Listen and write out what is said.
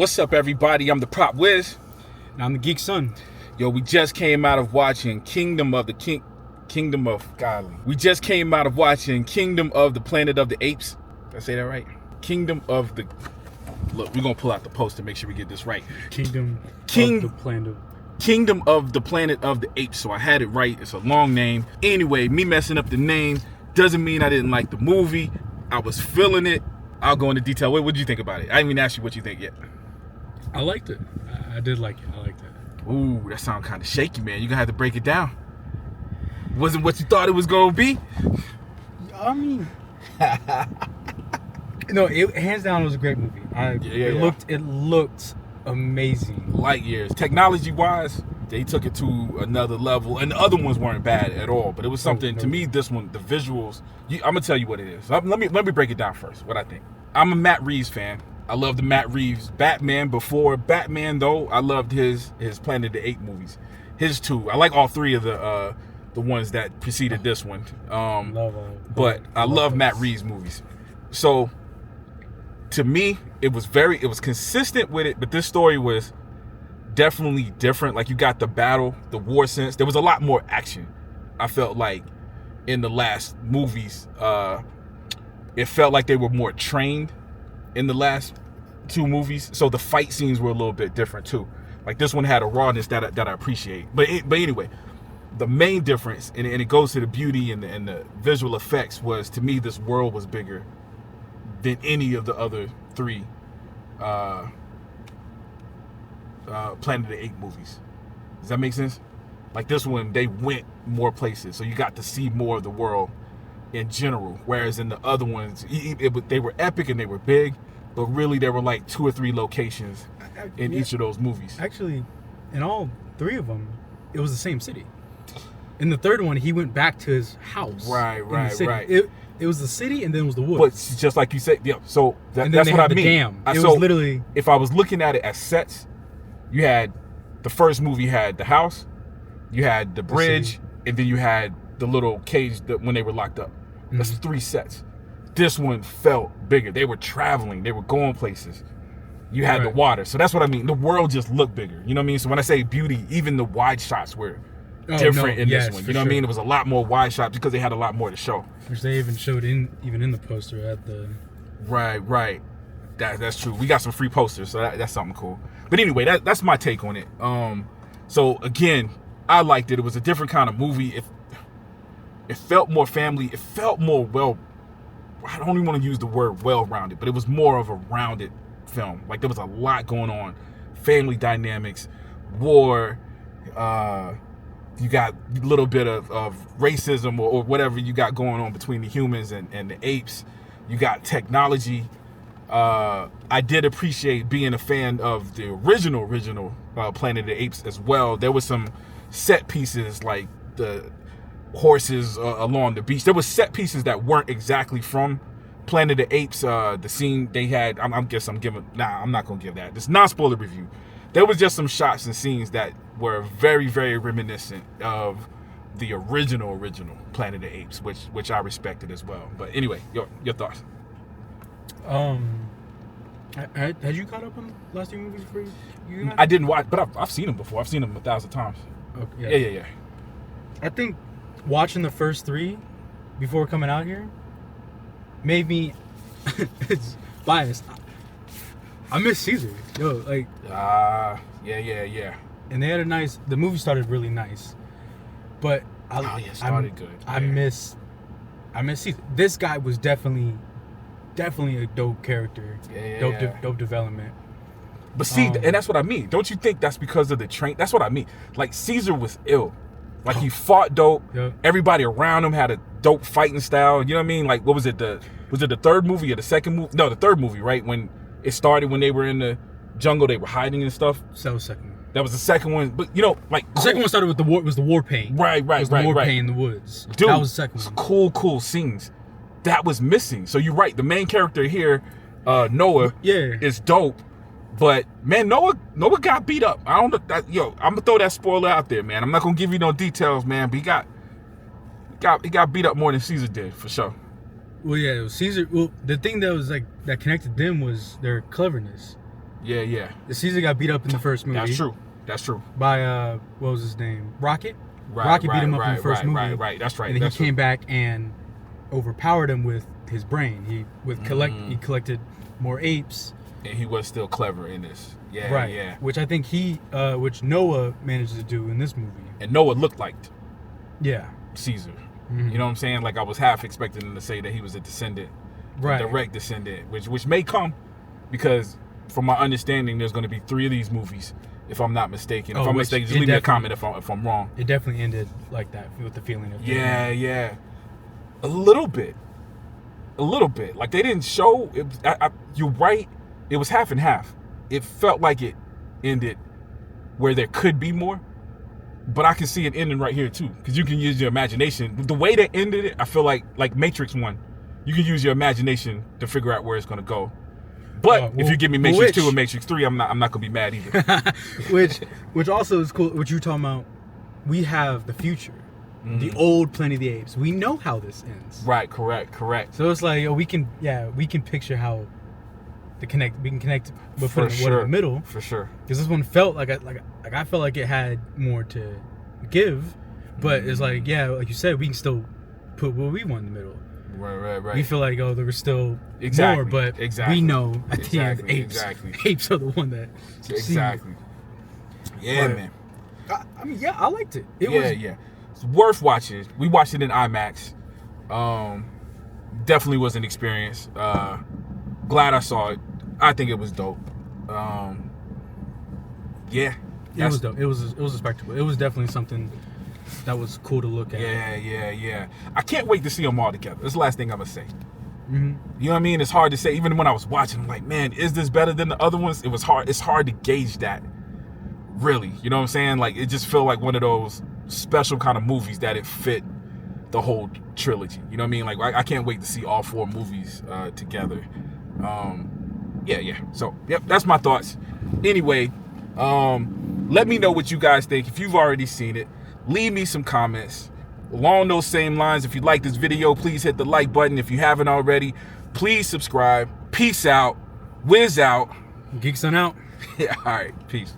What's up, everybody? I'm the Prop Wiz. And I'm the GeekSon. Yo, we just came out of watching Kingdom of the Planet of the Apes. Did I say that right? Look, we're gonna pull out the post to make sure we get this right. Kingdom of the Planet of the Apes. So I had it right. It's a long name. Anyway, me messing up the name doesn't mean I didn't like the movie. I was feeling it. I'll go into detail. What did you think about it? I didn't even ask you what you think yet. I liked it. I did like it. I liked it. Ooh, that sounds kind of shaky, man. You're gonna have to break it down. Wasn't what you thought it was gonna be? I mean, no, hands down, it was a great movie. It looked amazing. Light years. Technology-wise, they took it to another level, and the other ones weren't bad at all. But it was something to me. This one, the visuals. I'm gonna tell you what it is. Let me break it down first. What I think. I'm a Matt Reeves fan. I love the Matt Reeves Batman. Before Batman, though, I loved his Planet of the Apes movies. His two. I like all three of the ones that preceded this one. But I love Matt Reeves movies. So to me, it was consistent with it, but this story was definitely different. Like, you got the battle, the war sense. There was a lot more action. I felt like in the last movies, it felt like they were more trained in the last two movies. So the fight scenes were a little bit different too. Like, this one had a rawness that I appreciate. But anyway, the main difference, and it goes to the beauty and the visual effects, was, to me, this world was bigger than any of the other three Planet of the Apes movies. Does that make sense? Like, this one, they went more places, so you got to see more of the world in general. Whereas in the other ones, they were epic and they were big, but really there were like 2 or 3 locations in each of those movies. Actually, in all 3 of them, it was the same city. In the third one, he went back to his house. Right. It was the city, and then it was the woods. But just like you said, yeah. So that's what I mean. Dam. It was literally. If I was looking at it as sets, you had the first movie had the house, you had the bridge, and then you had the little cage when they were locked up. That's 3 sets. This one felt bigger. They were traveling. They were going places. You had the water. So that's what I mean. The world just looked bigger. You know what I mean? So when I say beauty, even the wide shots were different in this one. You know what I mean? It was a lot more wide shots because they had a lot more to show. Which they even showed even in the poster at the. Right. That's true. We got some free posters, so that's something cool. But anyway, that's my take on it. So again, I liked it. It was a different kind of movie. It felt more family. It felt more I don't even want to use the word well-rounded, but it was more of a rounded film. Like, there was a lot going on. Family dynamics, war, you got a little bit of racism or whatever you got going on between the humans and the apes. You got technology. I did appreciate being a fan of the original Planet of the Apes as well. There was some set pieces, like the horses along the beach. There was set pieces that weren't exactly from Planet of the Apes. The scene they had, I'm not gonna give that. This non-spoiler review. There was just some shots and scenes that were very, very reminiscent of the original Planet of the Apes, which I respected as well. But anyway, your thoughts. Had you caught up on the last 2 movies before you? I didn't watch, but I've seen them before. I've seen them 1,000 times. Okay, yeah. I think watching the first 3 before coming out here made me it's biased. I miss Caesar. Yeah. And they had the movie started really nice. But good. I miss Caesar. This guy was definitely a dope character. Dope development. But see, and that's what I mean. Don't you think that's because of the train? That's what I mean. Like, Caesar was ill. Like, he fought dope. Yeah. Everybody around him had a dope fighting style. You know what I mean? Like, what was it? Was it the third movie or the second movie? No, the third movie, right? When it started, when they were in the jungle, they were hiding and stuff. That was the second one. That was the second one. But, like... The second one started with the war. It was the war paint. Right. It was the war paint in the woods. Dude, that was the second one. Cool scenes. That was missing. So you're right. The main character here, Noah, is dope. But, man, Noah got beat up. I don't know. I'm going to throw that spoiler out there, man. I'm not going to give you no details, man. But he got beat up more than Caesar did, for sure. Well, yeah, Caesar. Well, the thing that was that connected them was their cleverness. Yeah. The Caesar got beat up in the first movie. That's true. By what was his name? Rocket. Right, Rocket beat him up in the first movie. Right. That's right. And then he came back and overpowered him with his brain. He collected more apes. And he was still clever in this. Yeah, right. Yeah. Which I think which Noah managed to do in this movie. And Noah looked like Caesar. Mm-hmm. You know what I'm saying? Like I was half expecting him to say that he was a descendant, right? A direct descendant, which may come, because from my understanding, there's going to be 3 of these movies, if I'm not mistaken. If I'm mistaken, just leave me a comment if I'm wrong. It definitely ended like that with the feeling of yeah, a little bit. Like they didn't show. You're right. It was half and half. It felt like it ended where there could be more. But I can see it ending right here too, because you can use your imagination. The way they ended it, I feel like Matrix 1, you can use your imagination to figure out where it's gonna go. But if you give me Matrix 2 and Matrix 3, I'm not gonna be mad either. which also is cool. What you're talking about, we have the future, the old Planet of the Apes. We know how this ends. Right. Correct. So it's like we can picture how we can connect with putting one in the middle. For sure. Because this one felt like I felt like it had more to give, but it's like like you said, we can still put what we want in the middle. Right. We feel like there was still more, but we know at the end apes are the one that exactly. Yeah, man. I mean, I liked it. Yeah. It's worth watching. We watched it in IMAX. Definitely was an experience. Glad I saw it. I think it was dope. It was dope. It was a spectacle. It was definitely something that was cool to look at. Yeah. I can't wait to see them all together. That's the last thing I'm gonna say. Mm-hmm. You know what I mean? It's hard to say. Even when I was watching, I'm like, man, is this better than the other ones? It was hard. It's hard to gauge that. Really, you know what I'm saying? Like, it just felt like one of those special kind of movies that it fit the whole trilogy. You know what I mean? Like, I can't wait to see all 4 movies together. Yeah. So, yep, that's my thoughts. Anyway, let me know what you guys think. If you've already seen it, leave me some comments. Along those same lines, if you like this video, please hit the like button. If you haven't already, please subscribe. Peace out. Whiz out. GeekSon out. Yeah, all right. Peace.